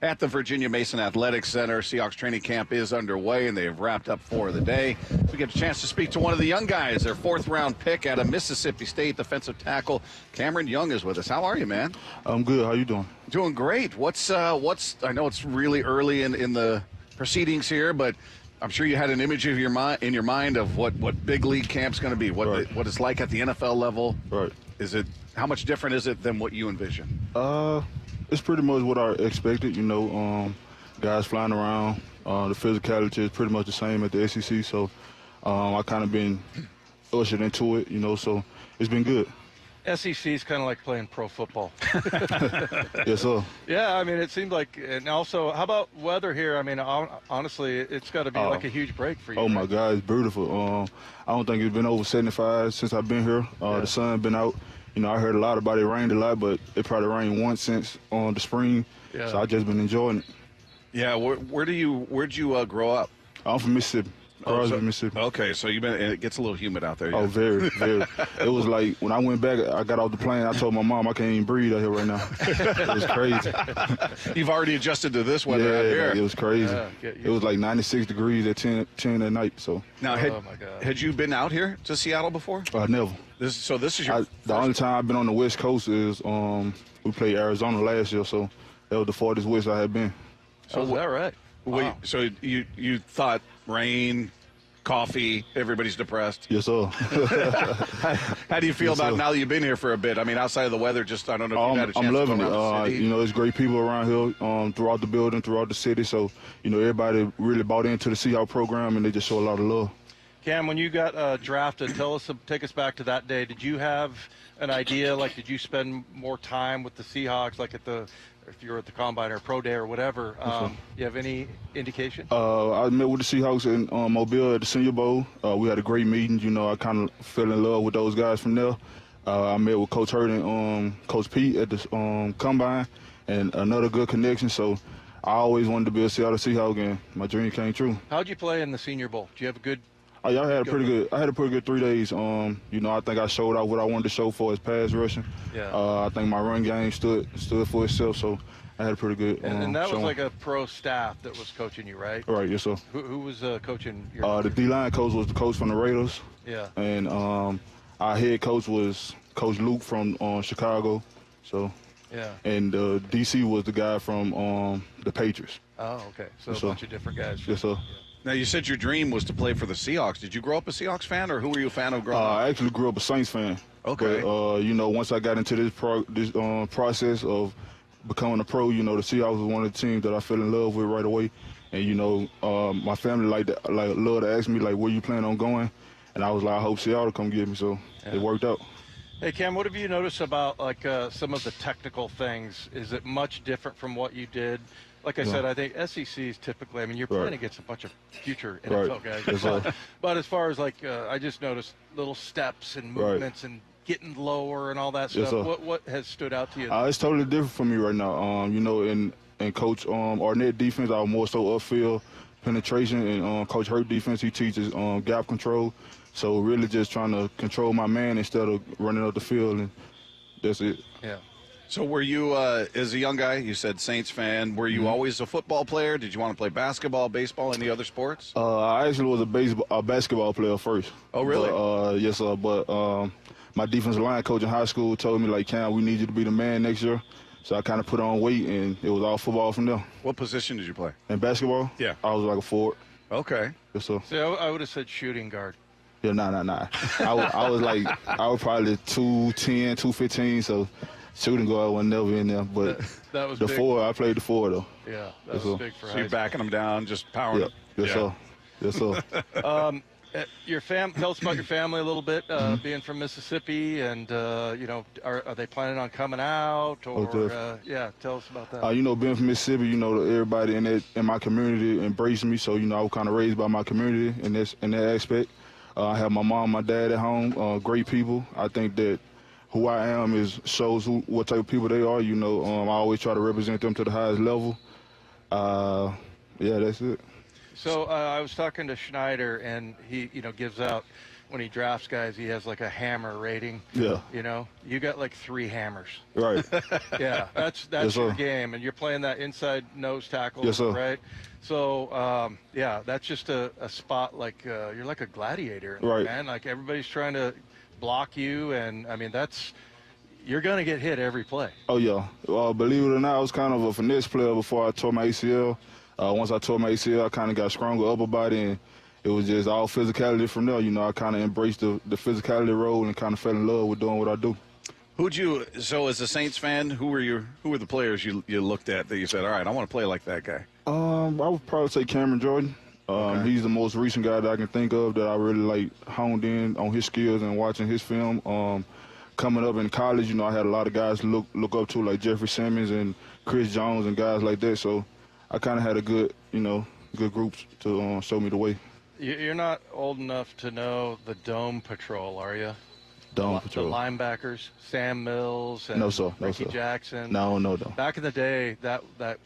at the Virginia Mason Athletic Center. Seahawks training camp is underway, and they have wrapped up for the day. We get a chance to speak to one of the young guys, their fourth-round pick out of Mississippi State, defensive tackle Cam Young is with us. How are you, man? I'm good. How you doing? Doing great. What's I know it's really early in the proceedings here, but I'm sure you had an image of in your mind of what big league camp's going to be, what it's like at the NFL level. Right. How much different is it than what you envision? It's pretty much what I expected. You know, guys flying around. The physicality is pretty much the same at the SEC. So I kind of been ushered into it. You know, so it's been good. SEC is kind of like playing pro football. Yes, sir. Yeah, I mean, it seemed like, and also, how about weather here? I mean, honestly, it's got to be like a huge break for you. Oh, right? my God, it's beautiful. I don't think it's been over 75 since I've been here. The sun been out. You know, I heard a lot about it rained a lot, but it probably rained once since the spring. Yeah. So I just been enjoying it. Yeah, where'd you grow up? I'm from Mississippi. Mississippi. Okay, so it gets a little humid out there. Yeah. Oh, very, very. It was like when I went back, I got off the plane, I told my mom I can't even breathe out here right now. It was crazy. You've already adjusted to this weather out here. It was crazy. Yeah, it was like 96 degrees at 10 at night. So now, had you been out here to Seattle before? Never. This is your the only time I've been on the West Coast is we played Arizona last year, so that was the farthest west I had been. So is that right? Wow. So you thought rain, coffee, everybody's depressed. Yes, sir. How do you feel about now that you've been here for a bit? I mean, outside of the weather, I don't know if you've had a chance I'm loving to go around the city. You know, there's great people around here throughout the building, throughout the city. So, you know, everybody really bought into the Seahawks program, and they just show a lot of love. Cam, when you got drafted, take us back to that day. Did you have an idea? Like, did you spend more time with the Seahawks, like if you were at the Combine or Pro Day or whatever? You have any indication? I met with the Seahawks in Mobile at the Senior Bowl. We had a great meeting. You know, I kind of fell in love with those guys from there. I met with Coach Hurt and Coach Pete at the Combine, and another good connection. So I always wanted to be a Seattle Seahawk, and my dream came true. How'd you play in the Senior Bowl? Do you have a good? I had a pretty good 3 days. You know, I think I showed out what I wanted to show for as pass rushing. Yeah. I think my run game stood for itself, so I had a pretty good. And that was like a pro staff that was coaching you, right? Right. Yes, sir. Who was coaching your? The D-line coach was the coach from the Raiders. Yeah. And our head coach was Coach Luke from Chicago. So. Yeah. And DC was the guy from the Patriots. Oh, okay. So yes, a bunch of different guys. Yes, sir. Now, you said your dream was to play for the Seahawks. Did you grow up a Seahawks fan, or who were you a fan of growing up? I actually grew up a Saints fan. Okay. But, you know, once I got into this process of becoming a pro, you know, the Seahawks was one of the teams that I fell in love with right away. And, you know, my family love to ask me, like, where you plan on going? And I was like, I hope Seattle come get me. So it worked out. Hey, Cam, what have you noticed about, like, some of the technical things? Is it much different from what you did? Like I said, I think SECs typically, I mean, you're playing against a bunch of future NFL guys. Yes, but as far as, like, I just noticed little steps and movements and getting lower and all that stuff. Yes, what has stood out to you? It's totally different for me right now. You know, in Coach Arnett defense, I was more so upfield penetration, and Coach Hurt defense, he teaches gap control. So really just trying to control my man instead of running up the field, and that's it. Yeah. So were you, as a young guy, you said Saints fan, were you always a football player? Did you want to play basketball, baseball, any other sports? I actually was a basketball player first. Oh, really? But, yes, sir. But my defensive line coach in high school told me, like, Cam, we need you to be the man next year. So I kind of put on weight, and it was all football from there. What position did you play? In basketball? Yeah. I was like a forward. Okay. Yes, sir. See, I would have said shooting guard. Yeah, nah. I was probably 210, 215, so shooting guard was never in there. But that was the big. Four, I played the four, though. Yeah, that was big for high So you're school. backing them down, just powering them. Yes, sir. Yes, sir. Tell us about your family a little bit, being from Mississippi, and you know, are they planning on coming out, or tell us about that. You know, being from Mississippi, you know, everybody in my community embraced me, so you know, I was kind of raised by my community in that aspect. I have my mom, my dad at home, great people. I think that who I am shows what type of people they are. You know, I always try to represent them to the highest level. Yeah, that's it. So I was talking to Schneider, and he, gives out when he drafts guys, he has like a hammer rating. Yeah. You know, you got like 3 hammers. Right. Yeah, that's Yes, your sir. game, and you're playing that inside nose tackle, Yes, sir. right? So, yeah, that's just a spot like you're like a gladiator, in there, Right. man. Like everybody's trying to block you, and I mean you're gonna get hit every play. Oh, yeah. Believe it or not, I was kind of a finesse player before I tore my ACL. Once I tore my ACL, I kind of got stronger upper body, and it was just all physicality from there. You know, I kind of embraced the physicality role and kind of fell in love with doing what I do. So as a Saints fan, who were the players you looked at that you said, all right, I want to play like that guy? I would probably say Cameron Jordan. Okay. He's the most recent guy that I can think of that I really like honed in on his skills and watching his film. Coming up in college, you know, I had a lot of guys to look up to, like Jeffrey Simmons and Chris Jones and guys like that. So I kind of had a good group to show me the way. You're not old enough to know the Dome Patrol, are you? Dome Patrol. The linebackers, Sam Mills and No, sir. No, Ricky sir. Jackson. No. Back in the day, that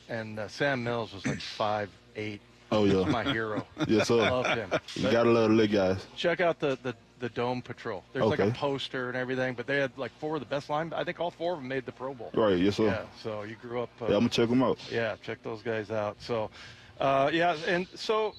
and Sam Mills was like 5'8". Oh, yeah. My hero. Yes, sir. Loved him. You gotta love the lit guys. Check out the Dome Patrol. There's like a Okay. poster and everything, but they had like 4 of the best line. I think all 4 of them made the Pro Bowl. Right, yes, sir. Yeah, so you grew up. Yeah, I'm gonna check them out. Yeah, check those guys out. So, yeah, and so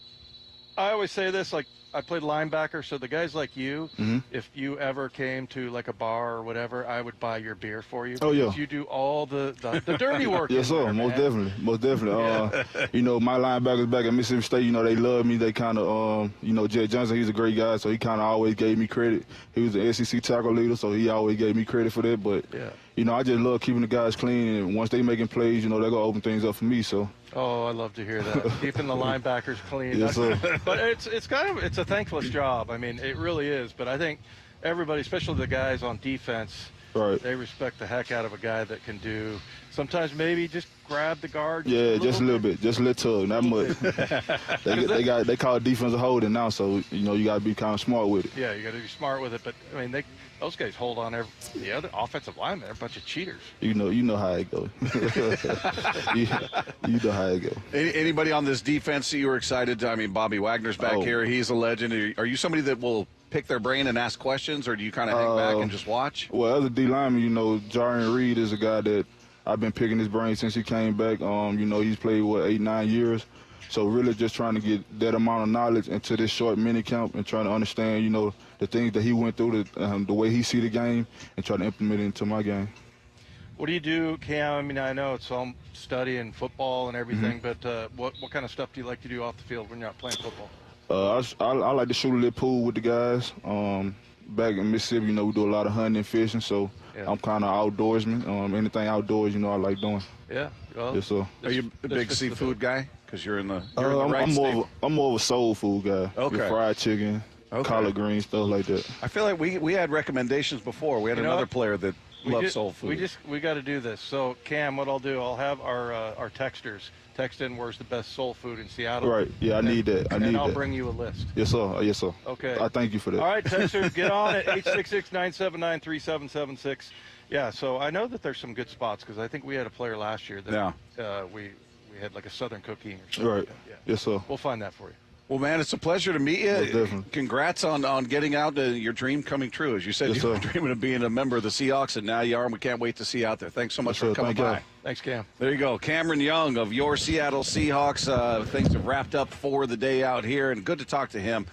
I always say this, like I played linebacker, so the guys like you, if you ever came to like a bar or whatever, I would buy your beer for you. Oh, yeah. Because you do all the dirty work. Yes, in sir. there, Most man. definitely. You know, my linebackers back at Mississippi State, you know, they love me. They kind of, you know, Jed Johnson, he's a great guy, so he kind of always gave me credit. He was the SEC tackle leader, so he always gave me credit for that. But, Yeah. you know, I just love keeping the guys clean, and once they making plays, you know, they're going to open things up for me, so. Oh, I love to hear that. Keeping the linebackers clean. Yes, sir. But it's a thankless job. I mean, it really is. But I think everybody, especially the guys on defense, Right. they respect the heck out of a guy that can do sometimes maybe just grab the guard. Yeah, just a little bit. Just a little tug, not much. they call it defensive holding now, so, you know, you got to be kind of smart with it. Yeah, you got to be smart with it. But I mean, those guys hold on the other offensive linemen. They're a bunch of cheaters. You know how it goes. you know how it goes. Anybody on this defense that you were excited to? I mean, Bobby Wagner's back here. He's a legend. Are you somebody that will pick their brain and ask questions, or do you kind of hang back and just watch? Well, as a D lineman, you know, Jarian Reed is a guy that I've been picking his brain since he came back. You know, he's played, 8-9 years. So really just trying to get that amount of knowledge into this short mini camp and trying to understand, you know, the things that he went through, the way he see the game, and try to implement it into my game. What do you do, Cam? I mean, I know it's all studying football and everything, but what kind of stuff do you like to do off the field when you're not playing football? I like to shoot a little pool with the guys. Back in Mississippi, you know, we do a lot of hunting and fishing, so Yeah. I'm kind of outdoorsman. Anything outdoors, you know, I like doing. Yeah. Well, Yes, sir. Are you a big seafood guy? Because you're in the I'm more of a soul food guy. Okay. With fried chicken, Okay. collard greens, stuff like that. I feel like we had recommendations before. We had You know another what? player that loves soul food. We got to do this. So Cam, what I'll do, I'll have our texters text in where's the best soul food in Seattle. Right. Yeah, I need that. I need and I'll that. bring you a list. Yes, sir. Yes, sir. Okay. I thank you for that. All right, texters, get on it. 866-979-3776. Yeah. So I know that there's some good spots because I think we had a player last year that we had like a Southern cookie or something. Right. Like that. Yeah. Yes, sir. We'll find that for you. Well, man, it's a pleasure to meet Most you. definitely. Congrats on getting out, your dream coming true. As you said, Yes, you were sir. dreaming of being a member of the Seahawks, and now you are, and we can't wait to see you out there. Thanks so much Yes, for sir. coming Thank by. you. Thanks, Cam. There you go. Cameron Young of your Seattle Seahawks. Things have wrapped up for the day out here, and good to talk to him.